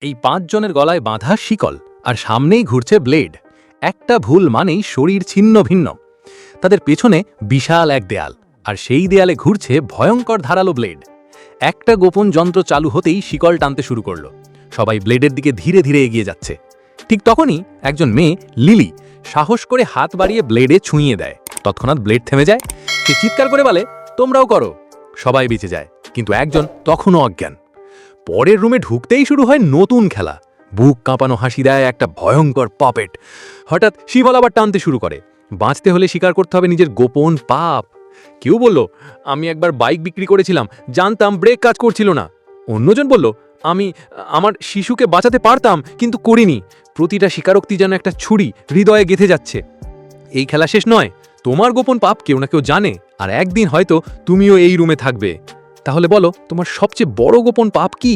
এই 5 জনের গলায় বাঁধা শিকল আর সামনেই ঘুরছে ব্লেড। একটা ভুল মানেই শরীর ছিন্ন ভিন্ন। তাদের পেছনে বিশাল এক দেয়াল, আর সেই দেয়ালে ঘুরছে ভয়ঙ্কর ধারালো ব্লেড। একটা গোপন যন্ত্র চালু হতেই শিকল টানতে শুরু করলো। সবাই ব্লেডের দিকে ধীরে ধীরে এগিয়ে যাচ্ছে। ঠিক তখনই একজন মেয়ে, লিলি, সাহস করে হাত বাড়িয়ে ব্লেডে ছুঁয়ে দেয়। তৎক্ষণাৎ ব্লেড থেমে যায়। সে চিৎকার করে বলে, তোমরাও করো। সবাই বেঁচে যায়, কিন্তু একজন তখনও অজ্ঞান। পরের রুমে ঢুকতেই শুরু হয় নতুন খেলা। বুক কাঁপানো হাসি দেয় একটা ভয়ঙ্কর পপেট। হঠাৎ শিবল আবার টানতে শুরু করে। বাঁচতে হলে স্বীকার করতে হবে নিজের গোপন পাপ। কেউ বলল, আমি একবার বাইক বিক্রি করেছিলাম, জানতাম ব্রেক কাজ করছিল না। অন্যজন বলল, আমি আমার শিশুকে বাঁচাতে পারতাম, কিন্তু করিনি। প্রতিটা স্বীকারোক্তি যেন একটা ছুরি হৃদয়ে গেঁথে যাচ্ছে। এই খেলা শেষ নয়, তোমার গোপন পাপ কেউ না কেউ জানে, আর একদিন হয়তো তুমিও এই রুমে থাকবে। তাহলে বলো, তোমার সবচেয়ে বড় গোপন পাপ কি?